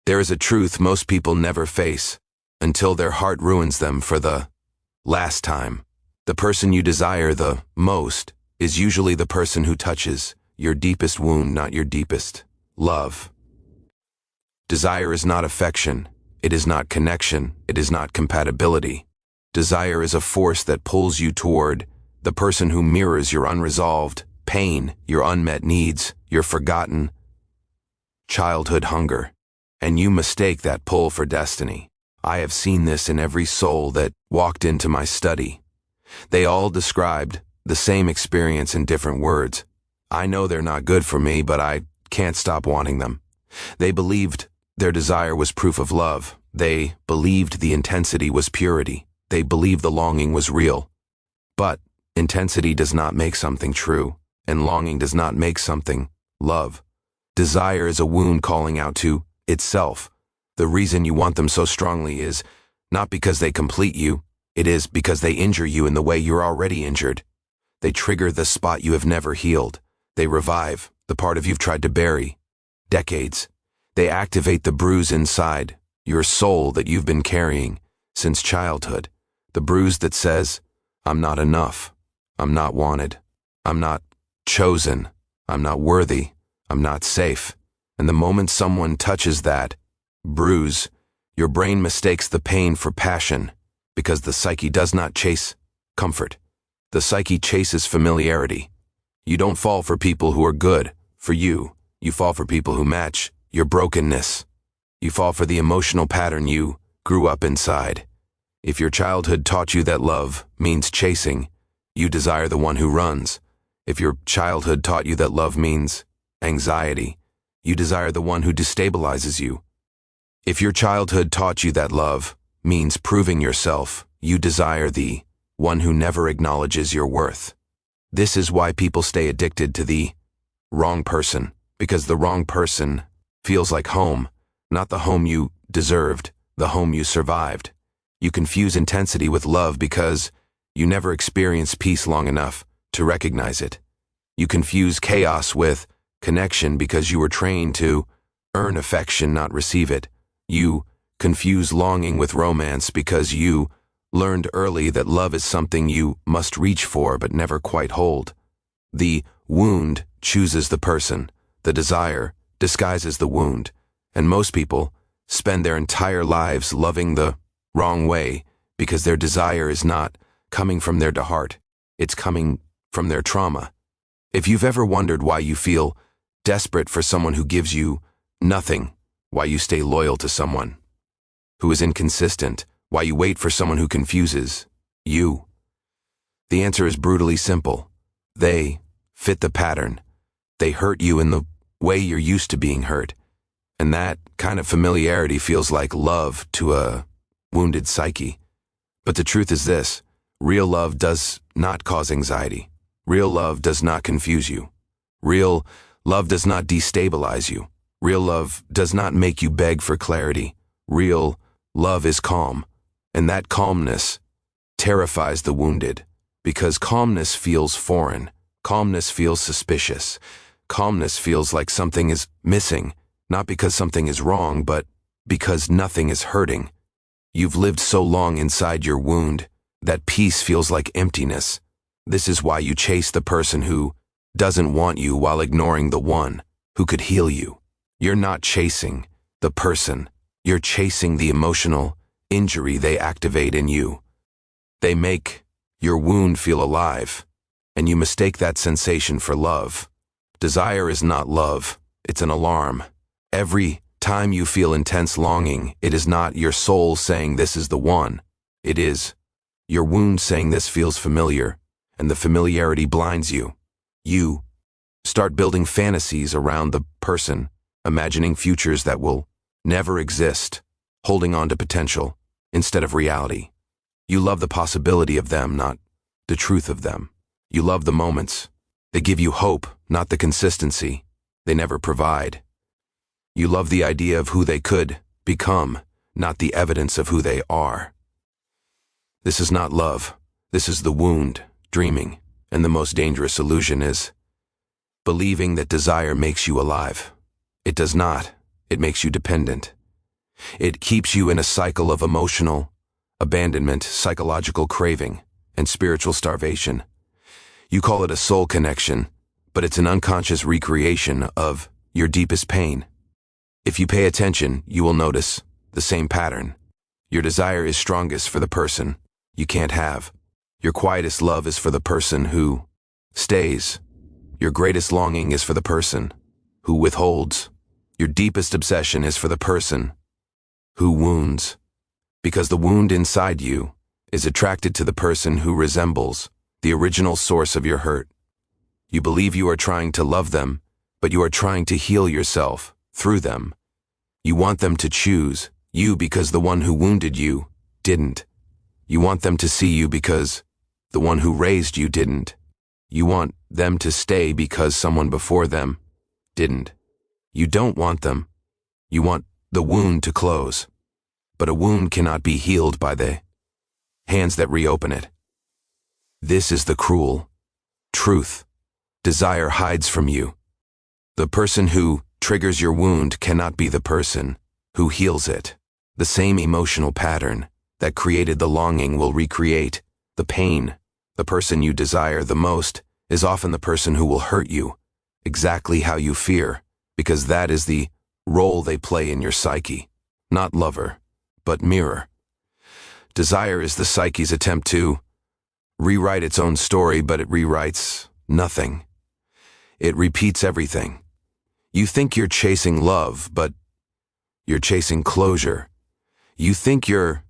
There is a truth most people never face until their heart ruins them for the last time. The person you desire the most is usually the person who touches your deepest wound, not your deepest love. Desire is not affection. It is not connection. It is not compatibility. Desire is a force that pulls you toward the person who mirrors your unresolved pain, your unmet needs, your forgotten childhood hunger. And you mistake that pull for destiny. I have seen this in every soul that walked into my study. They all described the same experience in different words. I know they're not good for me, but I can't stop wanting them. They believed their desire was proof of love. They believed the intensity was purity. They believed the longing was real. But intensity does not make something true, and longing does not make something love. Desire is a wound calling out to itself. The reason you want them so strongly is not because they complete you. It is because they injure you in the way you're already injured. They trigger the spot you have never healed. They revive the part of you've tried to bury decades. They activate the bruise inside your soul that you've been carrying since childhood. The bruise that says, I'm not enough. I'm not wanted. I'm not chosen. I'm not worthy. I'm not safe. And the moment someone touches that bruise, your brain mistakes the pain for passion, because the psyche does not chase comfort. The psyche chases familiarity. You don't fall for people who are good for you. You fall for people who match your brokenness. You fall for the emotional pattern you grew up inside. If your childhood taught you that love means chasing, you desire the one who runs. If your childhood taught you that love means anxiety, you desire the one who destabilizes you. If your childhood taught you that love means proving yourself, you desire the one who never acknowledges your worth. This is why people stay addicted to the wrong person, because the wrong person feels like home, not the home you deserved, the home you survived. You confuse intensity with love because you never experienced peace long enough to recognize it. You confuse chaos with connection because you were trained to earn affection, not receive it. You confuse longing with romance because you learned early that love is something you must reach for but never quite hold. The wound chooses the person. The desire disguises the wound. And most people spend their entire lives loving the wrong way because their desire is not coming from their heart. It's coming from their trauma. If you've ever wondered why you feel desperate for someone who gives you nothing, why you stay loyal to someone who is inconsistent, why you wait for someone who confuses you, the answer is brutally simple. They fit the pattern. They hurt you in the way you're used to being hurt. And that kind of familiarity feels like love to a wounded psyche. But the truth is this: real love does not cause anxiety. Real love does not confuse you. Real love does not destabilize you. Real love does not make you beg for clarity. Real love is calm, and that calmness terrifies the wounded, because calmness feels foreign. Calmness feels suspicious. Calmness feels like something is missing, not because something is wrong, but because nothing is hurting. You've lived so long inside your wound that peace feels like emptiness. This is why you chase the person who doesn't want you while ignoring the one who could heal you. You're not chasing the person. You're chasing the emotional injury they activate in you. They make your wound feel alive, and you mistake that sensation for love. Desire is not love. It's an alarm. Every time you feel intense longing, it is not your soul saying this is the one. It is your wound saying this feels familiar, and the familiarity blinds you. You start building fantasies around the person, imagining futures that will never exist, holding on to potential instead of reality. You love the possibility of them, not the truth of them. You love the moments. They give you hope, not the consistency they never provide. You love the idea of who they could become, not the evidence of who they are. This is not love. This is the wound, dreaming, and the most dangerous illusion is believing that desire makes you alive. It does not. It makes you dependent. It keeps you in a cycle of emotional abandonment, psychological craving, and spiritual starvation. You call it a soul connection, but it's an unconscious recreation of your deepest pain. If you pay attention, you will notice the same pattern. Your desire is strongest for the person you can't have. Your quietest love is for the person who stays. Your greatest longing is for the person who withholds. Your deepest obsession is for the person who wounds. Because the wound inside you is attracted to the person who resembles the original source of your hurt. You believe you are trying to love them, but you are trying to heal yourself through them. You want them to choose you because the one who wounded you didn't. You want them to see you because the one who raised you didn't. You want them to stay because someone before them didn't. You don't want them. You want the wound to close. But a wound cannot be healed by the hands that reopen it. This is the cruel truth. Desire hides from you. The person who triggers your wound cannot be the person who heals it. The same emotional pattern that created the longing will recreate the pain. The person you desire the most is often the person who will hurt you exactly how you fear, because that is the role they play in your psyche. Not lover, but mirror. Desire is the psyche's attempt to rewrite its own story, but it rewrites nothing. It repeats everything. You think you're chasing love, but you're chasing closure. You think you're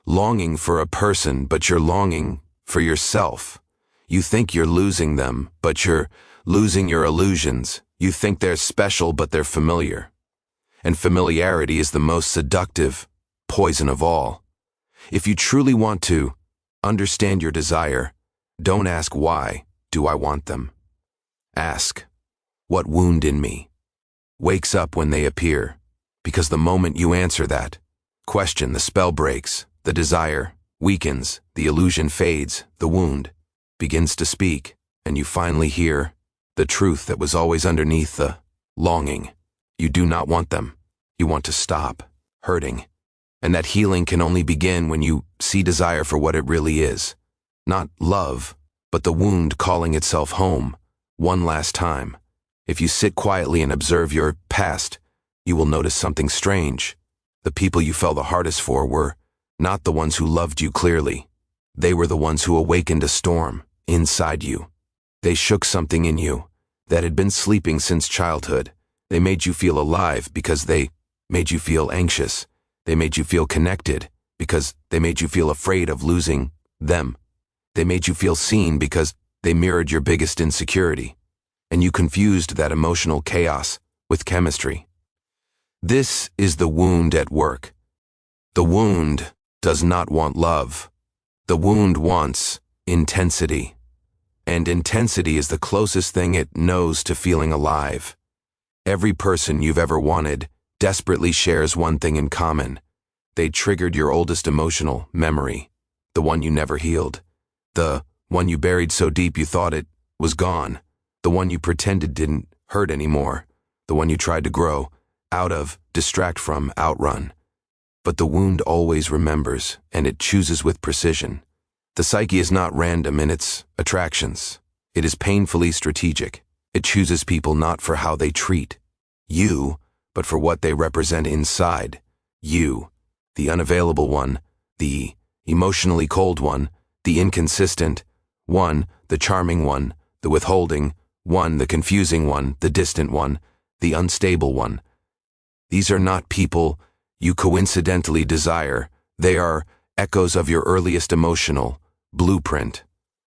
longing for a person, but you're longing for yourself. You think you're losing them, but you're losing your illusions. You think they're special, but they're familiar. And familiarity is the most seductive poison of all. If you truly want to understand your desire, don't ask why do I want them. Ask, what wound in me wakes up when they appear? Because the moment you answer that question, the spell breaks, the desire weakens, the illusion fades, the wound begins to speak, and you finally hear the truth that was always underneath the longing. You do not want them. You want to stop hurting. And that healing can only begin when you see desire for what it really is. Not love, but the wound calling itself home one last time. If you sit quietly and observe your past, you will notice something strange. The people you fell the hardest for were not the ones who loved you clearly. They were the ones who awakened a storm inside you. They shook something in you that had been sleeping since childhood. They made you feel alive because they made you feel anxious. They made you feel connected because they made you feel afraid of losing them. They made you feel seen because they mirrored your biggest insecurity. And you confused that emotional chaos with chemistry. This is the wound at work. The wound does not want love. The wound wants intensity. And intensity is the closest thing it knows to feeling alive. Every person you've ever wanted desperately shares one thing in common. They triggered your oldest emotional memory, the one you never healed, the one you buried so deep you thought it was gone, the one you pretended didn't hurt anymore, the one you tried to grow out of, distract from, outrun. But the wound always remembers, and it chooses with precision. The psyche is not random in its attractions. It is painfully strategic. It chooses people not for how they treat you, but for what they represent inside you. The unavailable one, the emotionally cold one, the inconsistent one, the charming one, the withholding one, the confusing one, the distant one, the unstable one. These are not people you coincidentally desire. They are echoes of your earliest emotional blueprint.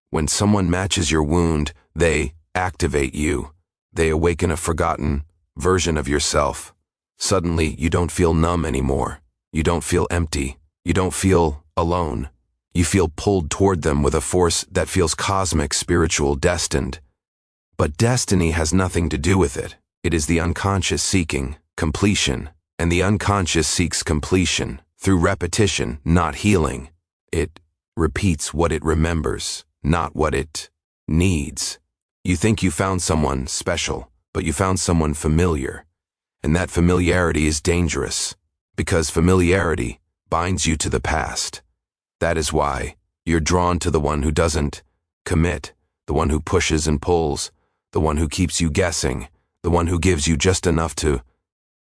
When someone matches your wound, they activate you. They awaken a forgotten version of yourself. Suddenly, you don't feel numb anymore. You don't feel empty. You don't feel alone. You feel pulled toward them with a force that feels cosmic, spiritual, destined. But destiny has nothing to do with it. It is the unconscious seeking completion, and the unconscious seeks completion through repetition, not healing. It repeats what it remembers, not what it needs. You think you found someone special, but you found someone familiar. And that familiarity is dangerous, because familiarity binds you to the past. That is why you're drawn to the one who doesn't commit, the one who pushes and pulls, the one who keeps you guessing, the one who gives you just enough to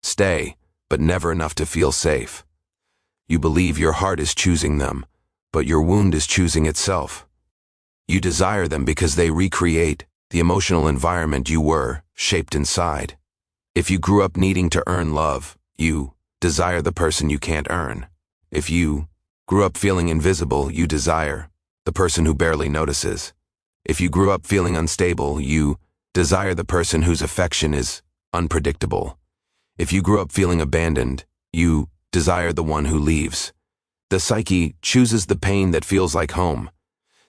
stay, but never enough to feel safe. You believe your heart is choosing them, but your wound is choosing itself. You desire them because they recreate the emotional environment you were shaped inside. If you grew up needing to earn love, you desire the person you can't earn. If you grew up feeling invisible, you desire the person who barely notices. If you grew up feeling unstable, you desire the person whose affection is unpredictable. If you grew up feeling abandoned, you desire the one who leaves. The psyche chooses the pain that feels like home.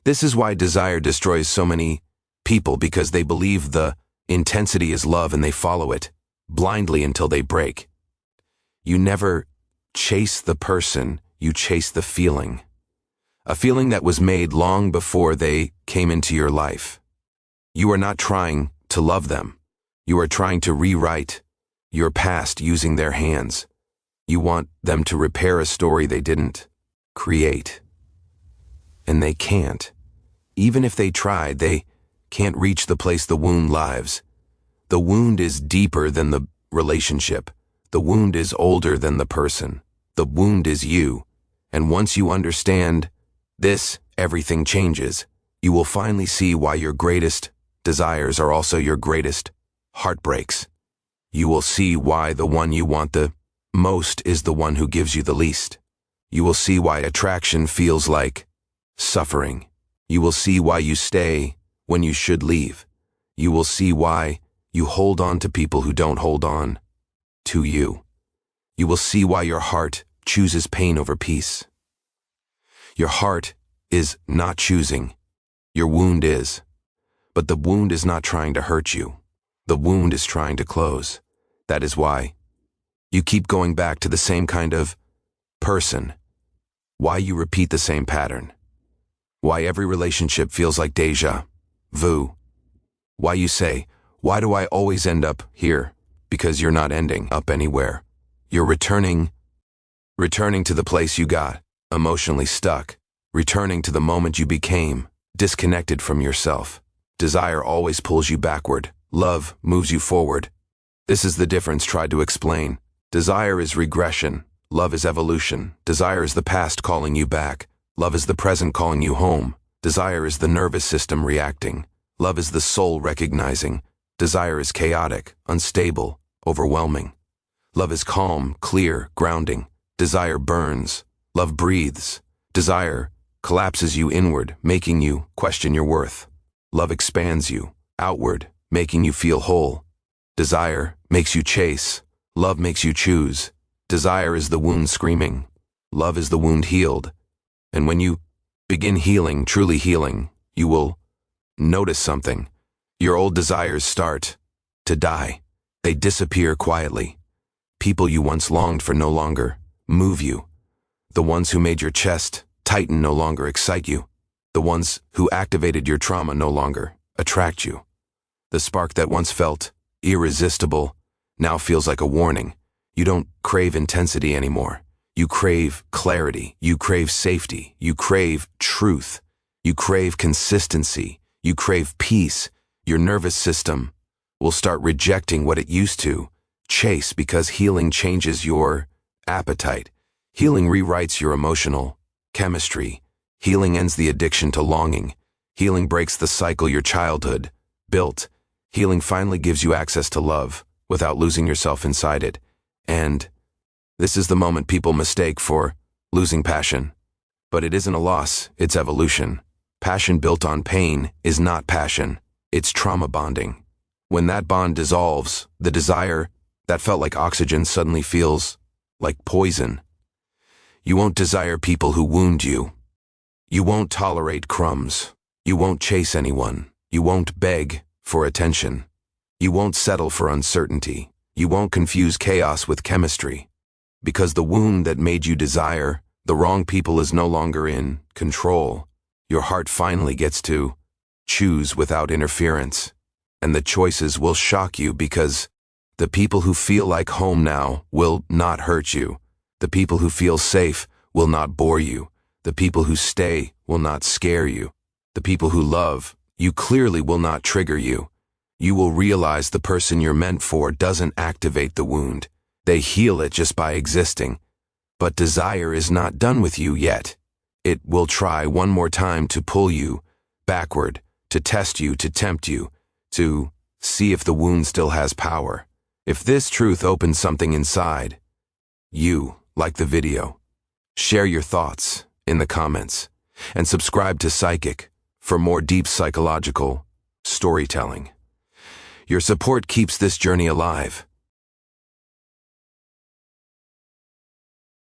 This is why desire destroys so many people, because they believe the intensity is love and they follow it blindly until they break. You never chase the person, you chase the feeling. A feeling that was made long before they came into your life. You are not trying to love them. You are trying to rewrite your past using their hands. You want them to repair a story they didn't create. And they can't. Even if they tried, they can't reach the place the wound lives. The wound is deeper than the relationship. The wound is older than the person. The wound is you. And once you understand this, everything changes. You will finally see why your greatest desires are also your greatest heartbreaks. You will see why the one you want the most is the one who gives you the least. You will see why attraction feels like suffering. You will see why you stay when you should leave. You will see why you hold on to people who don't hold on to you. You will see why your heart chooses pain over peace. Your heart is not choosing. Your wound is. But the wound is not trying to hurt you. The wound is trying to close. That is why you keep going back to the same kind of person. Why you repeat the same pattern. Why every relationship feels like deja vu. Why you say, why do I always end up here? Because you're not ending up anywhere. You're returning to the place you got emotionally stuck. Returning to the moment you became disconnected from yourself. Desire always pulls you backward. Love moves you forward. This is the difference tried to explain. Desire is regression. Love is evolution. Desire is the past calling you back. Love is the present calling you home. Desire is the nervous system reacting. Love is the soul recognizing. Desire is chaotic, unstable, overwhelming. Love is calm, clear, grounding. Desire burns. Love breathes. Desire collapses you inward, making you question your worth. Love expands you outward, making you feel whole. Desire makes you chase. Love makes you choose. Desire is the wound screaming. Love is the wound healed. And when you begin healing, truly healing, you will notice something. Your old desires start to die. They disappear quietly. People you once longed for no longer move you. The ones who made your chest tighten no longer excite you. The ones who activated your trauma no longer attract you. The spark that once felt irresistible now feels like a warning. You don't crave intensity anymore. You crave clarity. You crave safety. You crave truth. You crave consistency. You crave peace. Your nervous system will start rejecting what it used to chase, because healing changes your appetite. Healing rewrites your emotional chemistry. Healing ends the addiction to longing. Healing breaks the cycle your childhood built. Healing finally gives you access to love without losing yourself inside it. And this is the moment people mistake for losing passion. But it isn't a loss, it's evolution. Passion built on pain is not passion, it's trauma bonding. When that bond dissolves, the desire that felt like oxygen suddenly feels like poison. You won't desire people who wound you. You won't tolerate crumbs. You won't chase anyone. You won't beg for attention. You won't settle for uncertainty. You won't confuse chaos with chemistry. Because the wound that made you desire the wrong people is no longer in control. Your heart finally gets to choose without interference. And the choices will shock you, because the people who feel like home now will not hurt you. The people who feel safe will not bore you. The people who stay will not scare you. The people who love you clearly will not trigger you. You will realize the person you're meant for doesn't activate the wound. They heal it just by existing. But desire is not done with you yet. It will try one more time to pull you backward, to test you, to tempt you, to see if the wound still has power. If this truth opens something inside, you like the video. Share your thoughts in the comments and subscribe to Psychic for more deep psychological storytelling. Your support keeps this journey alive.